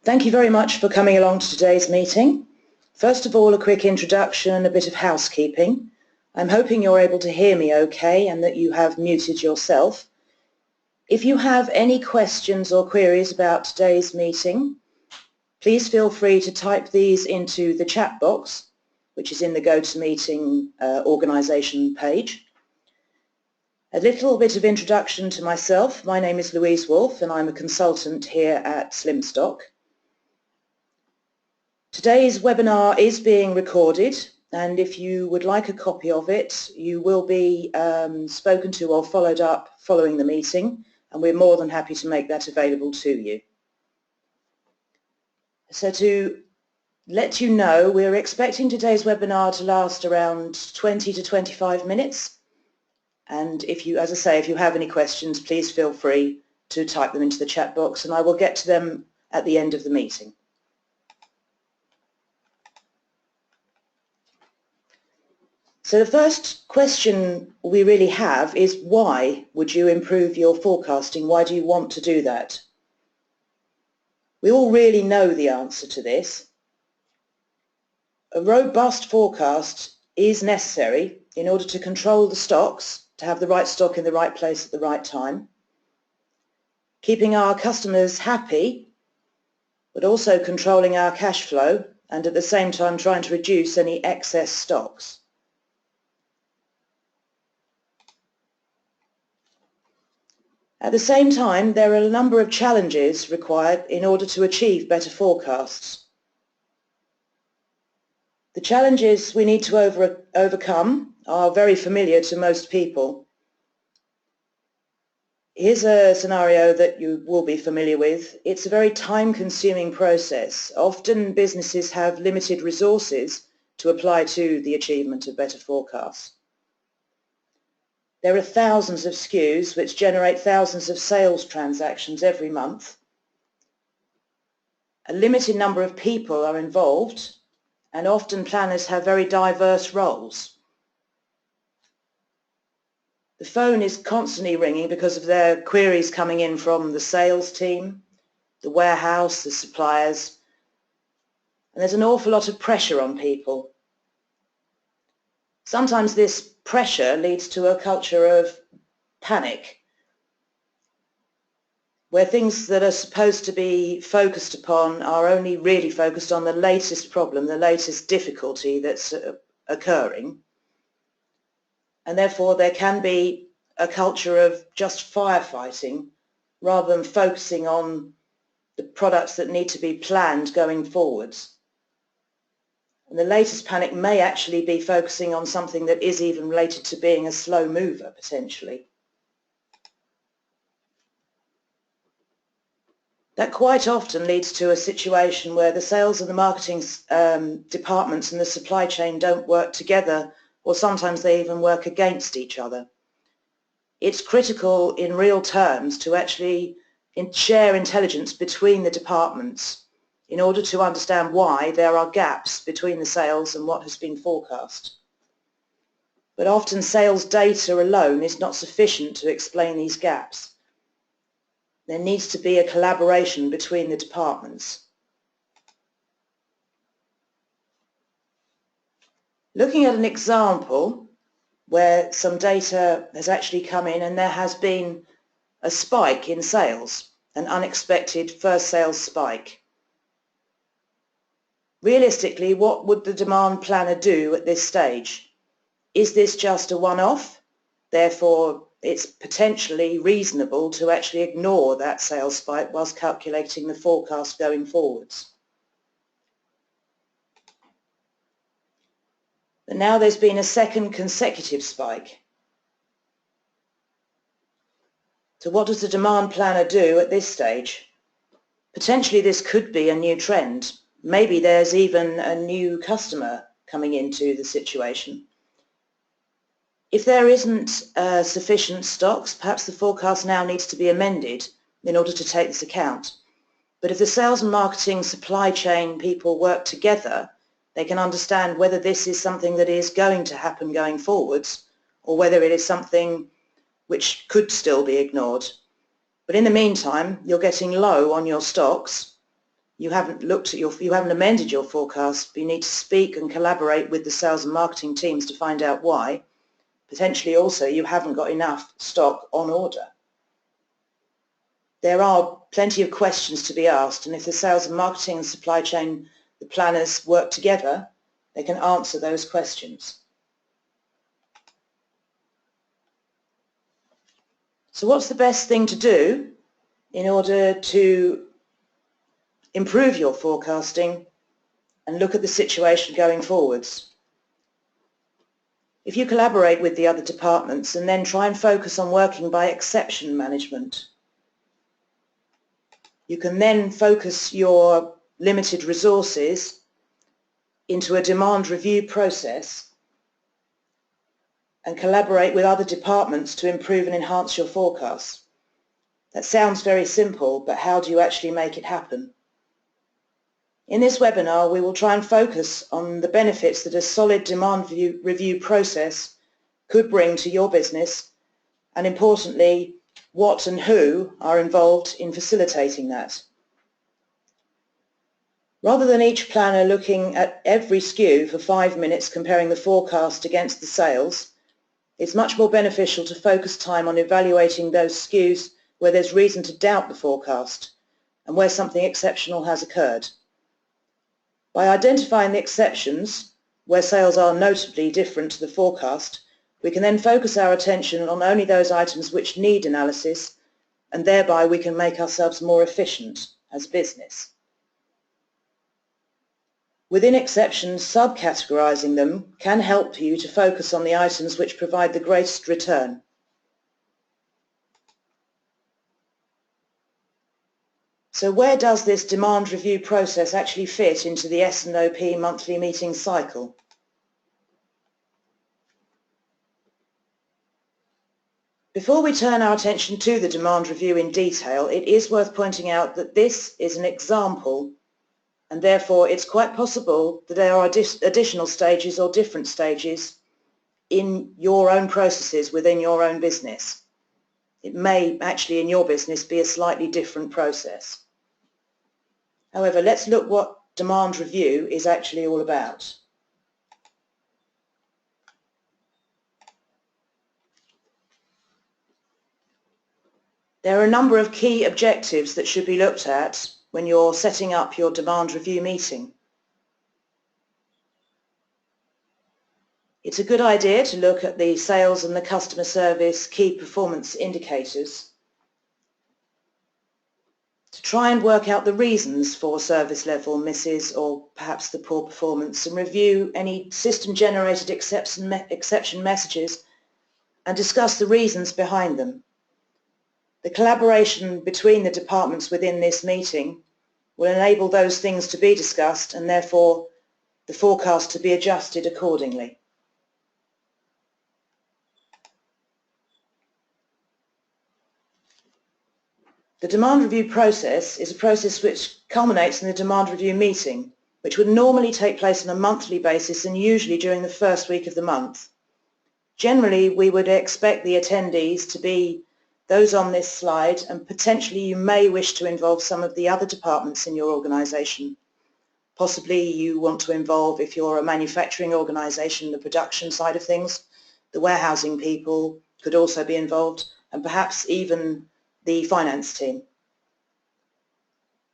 Thank you very much for coming along to today's meeting. First of all, a quick introduction and a bit of housekeeping. I'm hoping you're able to hear me okay and that you have muted yourself. If you have any questions or queries about today's meeting, please feel free to type these into the chat box, which is in the GoToMeeting organisation page. A little bit of introduction to myself. My name is Louise Wolfe and I'm a consultant here at Slimstock. Today's webinar is being recorded, and if you would like a copy of it, you will be spoken to or followed up following the meeting, and we're more than happy to make that available to you. So to let you know, we're expecting today's webinar to last around 20 to 25 minutes, and if you, as I say, if you have any questions, please feel free to type them into the chat box, and I will get to them at the end of the meeting. So the first question we really have is, why would you improve your forecasting? Why do you want to do that? We all really know the answer to this. A robust forecast is necessary in order to control the stocks, to have the right stock in the right place at the right time, keeping our customers happy, but also controlling our cash flow, and at the same time trying to reduce any excess stocks. At the same time, there are a number of challenges required in order to achieve better forecasts. The challenges we need to overcome are very familiar to most people. Here's a scenario that you will be familiar with. It's a very time-consuming process. Often businesses have limited resources to apply to the achievement of better forecasts. There are thousands of SKUs which generate thousands of sales transactions every month. A limited number of people are involved, and often planners have very diverse roles. The phone is constantly ringing because of their queries coming in from the sales team, the warehouse, the suppliers, and there's an awful lot of pressure on people. Sometimes this pressure leads to a culture of panic, where things that are supposed to be focused upon are only really focused on the latest problem, the latest difficulty that's occurring. And therefore there can be a culture of just firefighting rather than focusing on the products that need to be planned going forwards. And the latest panic may actually be focusing on something that is even related to being a slow mover, potentially. That quite often leads to a situation where the sales and the marketing departments and the supply chain don't work together, or sometimes they even work against each other. It's critical in real terms to actually share intelligence between the departments in order to understand why there are gaps between the sales and what has been forecast. But often sales data alone is not sufficient to explain these gaps. There needs to be a collaboration between the departments. Looking at an example where some data has actually come in and there has been a spike in sales, an unexpected first sales spike. Realistically, what would the demand planner do at this stage? Is this just a one-off? Therefore, it's potentially reasonable to actually ignore that sales spike whilst calculating the forecast going forwards. But now there's been a second consecutive spike. So what does the demand planner do at this stage? Potentially this could be a new trend. Maybe there's even a new customer coming into the situation. If there isn't sufficient stocks, perhaps the forecast now needs to be amended in order to take this account. But if the sales and marketing supply chain people work together, they can understand whether this is something that is going to happen going forwards or whether it is something which could still be ignored. But in the meantime, you're getting low on your stocks, you haven't amended your forecast, but you need to speak and collaborate with the sales and marketing teams to find out why. Potentially also you haven't got enough stock on order. There are plenty of questions to be asked, and if the sales and marketing and supply chain, the planners work together, they can answer those questions. So what's the best thing to do in order to improve your forecasting and look at the situation going forwards? If you collaborate with the other departments and then try and focus on working by exception management, you can then focus your limited resources into a demand review process and collaborate with other departments to improve and enhance your forecasts. That sounds very simple, but how do you actually make it happen? In this webinar, we will try and focus on the benefits that a solid demand review process could bring to your business, and importantly, what and who are involved in facilitating that. Rather than each planner looking at every SKU for 5 minutes comparing the forecast against the sales, it's much more beneficial to focus time on evaluating those SKUs where there's reason to doubt the forecast and where something exceptional has occurred. By identifying the exceptions, where sales are notably different to the forecast, we can then focus our attention on only those items which need analysis, and thereby we can make ourselves more efficient as a business. Within exceptions, subcategorising them can help you to focus on the items which provide the greatest return. So where does this demand review process actually fit into the S&OP Monthly Meetings Cycle? Before we turn our attention to the demand review in detail, it is worth pointing out that this is an example, and therefore it's quite possible that there are additional stages or different stages in your own processes within your own business. It may actually in your business be a slightly different process. However, let's look what demand review is actually all about. There are a number of key objectives that should be looked at when you're setting up your demand review meeting. It's a good idea to look at the sales and the customer service key performance indicators to try and work out the reasons for service level misses or perhaps the poor performance, and review any system-generated exception messages and discuss the reasons behind them. The collaboration between the departments within this meeting will enable those things to be discussed and therefore the forecast to be adjusted accordingly. The demand review process is a process which culminates in the demand review meeting, which would normally take place on a monthly basis and usually during the first week of the month. Generally, we would expect the attendees to be those on this slide, and potentially you may wish to involve some of the other departments in your organisation. Possibly you want to involve, if you're a manufacturing organisation, the production side of things. The warehousing people could also be involved, and perhaps even the finance team.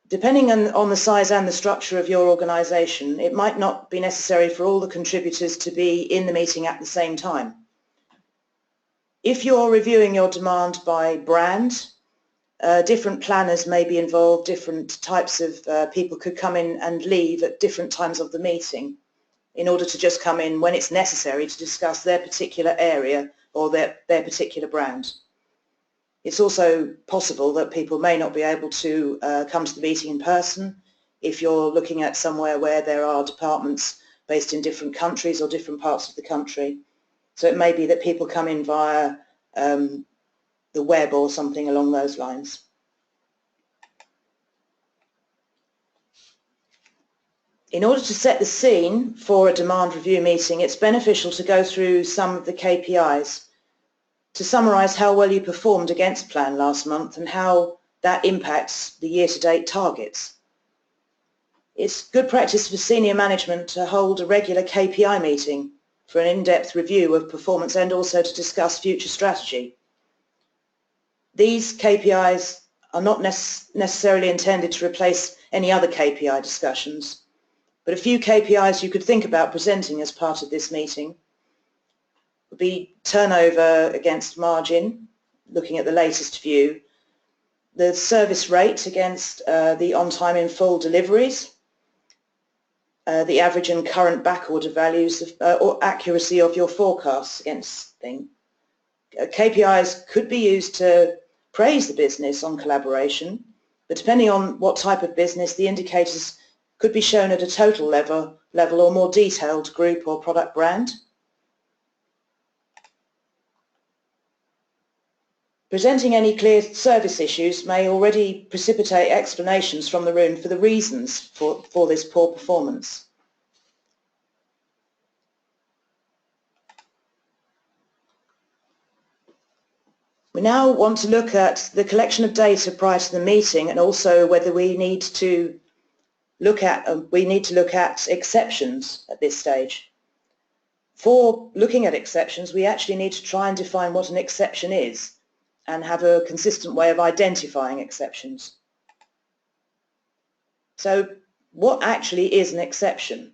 Depending on the size and the structure of your organisation, it might not be necessary for all the contributors to be in the meeting at the same time. If you're reviewing your demand by brand, different planners may be involved, different types of people could come in and leave at different times of the meeting in order to just come in when it's necessary to discuss their particular area or their particular brand. It's also possible that people may not be able to come to the meeting in person if you're looking at somewhere where there are departments based in different countries or different parts of the country. So it may be that people come in via the web or something along those lines. In order to set the scene for a demand review meeting, it's beneficial to go through some of the KPIs to summarise how well you performed against plan last month and how that impacts the year-to-date targets. It's good practice for senior management to hold a regular KPI meeting for an in-depth review of performance and also to discuss future strategy. These KPIs are not necessarily intended to replace any other KPI discussions, but a few KPIs you could think about presenting as part of this meeting would be turnover against margin, looking at the latest view, the service rate against the on-time in full deliveries, the average and current backorder values or accuracy of your forecasts against things. KPIs could be used to praise the business on collaboration, but depending on what type of business, the indicators could be shown at a total level or more detailed group or product brand. Presenting any clear service issues may already precipitate explanations from the room for the reasons for this poor performance. We now want to look at the collection of data prior to the meeting and also whether we need to look at exceptions at this stage. For looking at exceptions, we actually need to try and define what an exception is and have a consistent way of identifying exceptions. So what actually is an exception?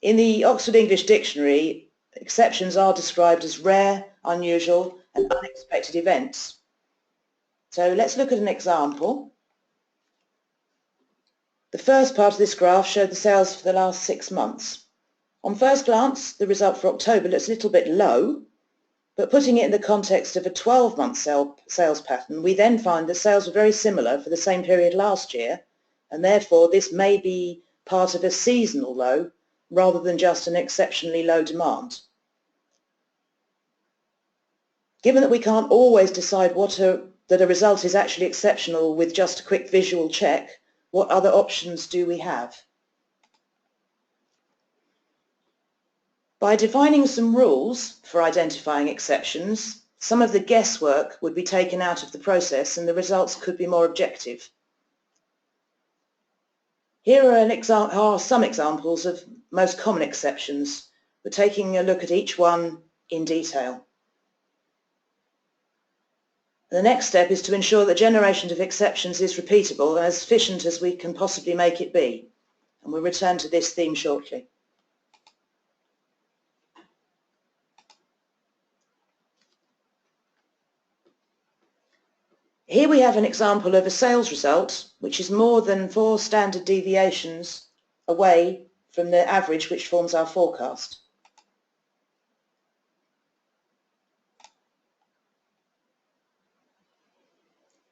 In the Oxford English Dictionary, exceptions are described as rare, unusual and unexpected events. So let's look at an example. The first part of this graph showed the sales for the last 6 months. On first glance, the result for October looks a little bit low, but putting it in the context of a 12-month sales pattern, we then find that sales were very similar for the same period last year, and therefore this may be part of a seasonal low rather than just an exceptionally low demand. Given that we can't always decide that a result is actually exceptional with just a quick visual check, what other options do we have? By defining some rules for identifying exceptions, some of the guesswork would be taken out of the process and the results could be more objective. Here are some examples of most common exceptions. We're taking a look at each one in detail. The next step is to ensure that generation of exceptions is repeatable and as efficient as we can possibly make it be. And we'll return to this theme shortly. Here we have an example of a sales result which is more than 4 standard deviations away from the average which forms our forecast.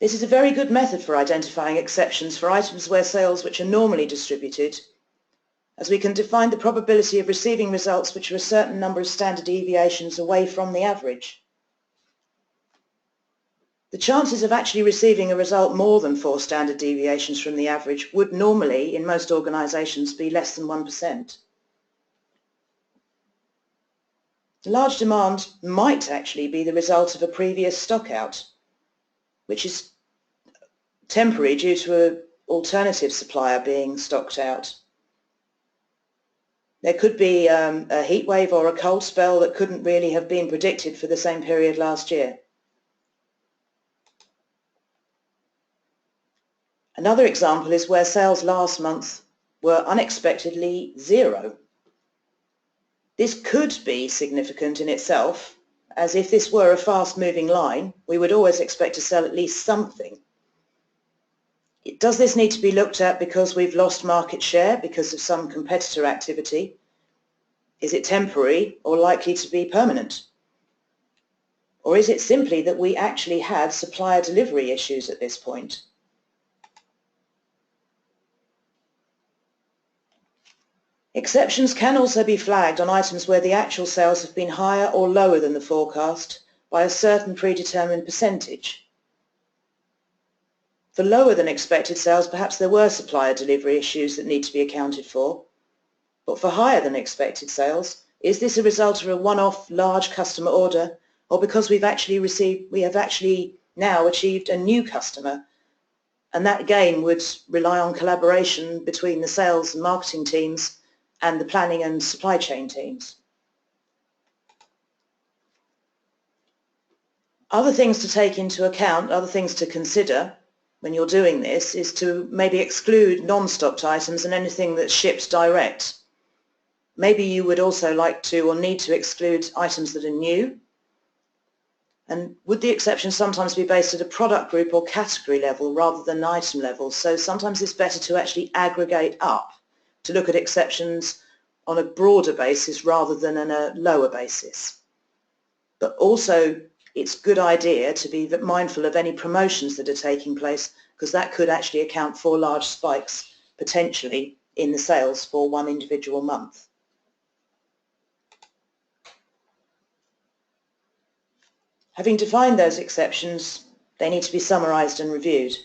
This is a very good method for identifying exceptions for items where sales which are normally distributed, as we can define the probability of receiving results which are a certain number of standard deviations away from the average. The chances of actually receiving a result more than 4 standard deviations from the average would normally, in most organisations, be less than 1%. Large demand might actually be the result of a previous stock out, which is temporary due to an alternative supplier being stocked out. There could be a heat wave or a cold spell that couldn't really have been predicted for the same period last year. Another example is where sales last month were unexpectedly 0. This could be significant in itself, as if this were a fast-moving line, we would always expect to sell at least something. Does this need to be looked at because we've lost market share because of some competitor activity? Is it temporary or likely to be permanent? Or is it simply that we actually had supplier delivery issues at this point? Exceptions can also be flagged on items where the actual sales have been higher or lower than the forecast by a certain predetermined percentage. For lower than expected sales, perhaps there were supplier delivery issues that need to be accounted for. But for higher than expected sales, is this a result of a one-off large customer order, or because we have actually now achieved a new customer And that again would rely on collaboration between the sales and marketing teams and the planning and supply chain teams. Other things to take into account, other things to consider when you're doing this, is to maybe exclude non-stocked items and anything that's shipped direct. Maybe you would also like to or need to exclude items that are new. And would the exception sometimes be based at a product group or category level rather than item level? So sometimes it's better to actually aggregate up, to look at exceptions on a broader basis rather than on a lower basis. But also it's a good idea to be mindful of any promotions that are taking place, because that could actually account for large spikes potentially in the sales for one individual month. Having defined those exceptions, they need to be summarised and reviewed.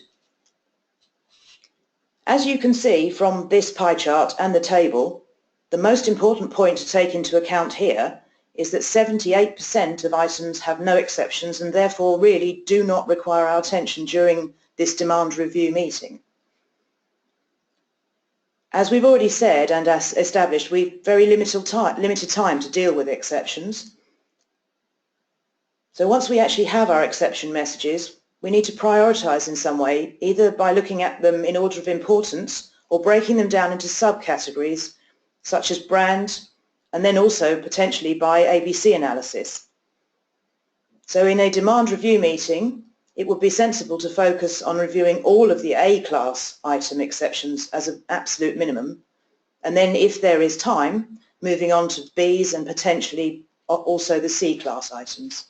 As you can see from this pie chart and the table, the most important point to take into account here is that 78% of items have no exceptions and therefore really do not require our attention during this demand review meeting. As we've already said and as established, we've very limited time to deal with exceptions. So once we actually have our exception messages, we need to prioritise in some way, either by looking at them in order of importance or breaking them down into subcategories such as brand, and then also potentially by ABC analysis. So in a demand review meeting, it would be sensible to focus on reviewing all of the A-class item exceptions as an absolute minimum, and then if there is time, moving on to Bs and potentially also the C-class items.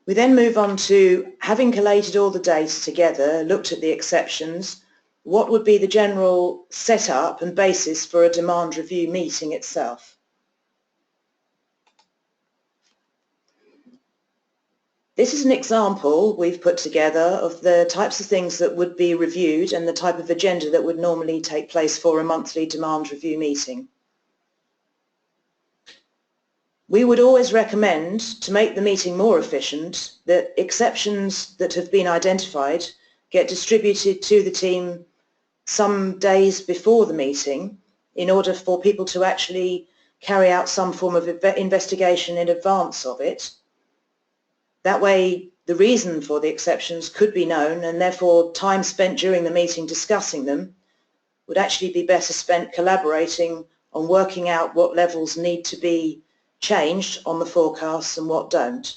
We then move on to, having collated all the data together, looked at the exceptions, what would be the general setup and basis for a demand review meeting itself? This is an example we've put together of the types of things that would be reviewed and the type of agenda that would normally take place for a monthly demand review meeting. We would always recommend, to make the meeting more efficient, that exceptions that have been identified get distributed to the team some days before the meeting in order for people to actually carry out some form of investigation in advance of it. That way the reason for the exceptions could be known, and therefore time spent during the meeting discussing them would actually be better spent collaborating on working out what levels need to be changed on the forecasts and what don't.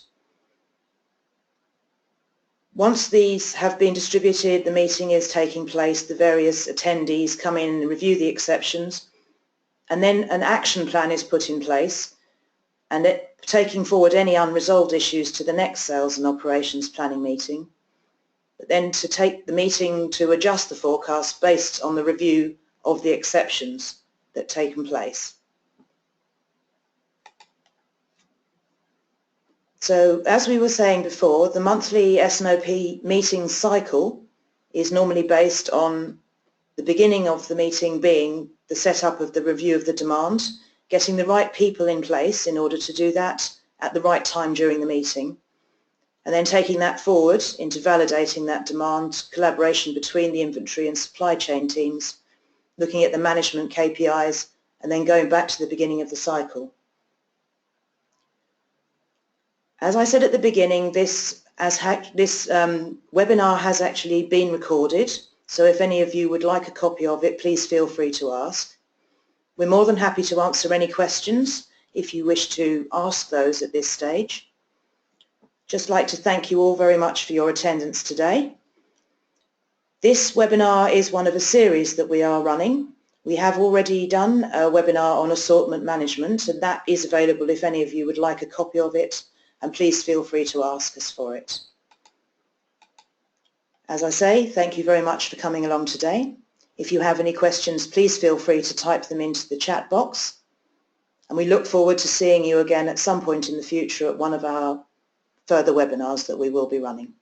Once these have been distributed, the meeting is taking place, the various attendees come in and review the exceptions, and then an action plan is put in place, and taking forward any unresolved issues to the next sales and operations planning meeting, but then to take the meeting to adjust the forecast based on the review of the exceptions that taken place. So as we were saying before, the monthly S&OP Meetings Cycle is normally based on the beginning of the meeting being the setup of the review of the demand, getting the right people in place in order to do that at the right time during the meeting, and then taking that forward into validating that demand, collaboration between the inventory and supply chain teams, looking at the management KPIs, and then going back to the beginning of the cycle. As I said at the beginning, this webinar has actually been recorded, so if any of you would like a copy of it, please feel free to ask. We're more than happy to answer any questions if you wish to ask those at this stage. Just like to thank you all very much for your attendance today. This webinar is one of a series that we are running. We have already done a webinar on assortment management, and that is available if any of you would like a copy of it, and please feel free to ask us for it. As I say, thank you very much for coming along today. If you have any questions, please feel free to type them into the chat box, and we look forward to seeing you again at some point in the future at one of our further webinars that we will be running.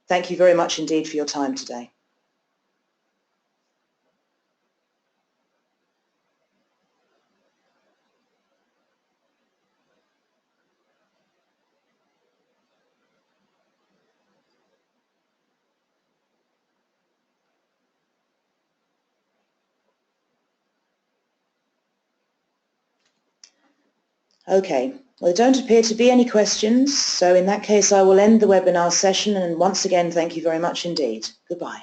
Thank you very much indeed for your time today. Okay, well, there don't appear to be any questions, so in that case I will end the webinar session, and once again thank you very much indeed. Goodbye.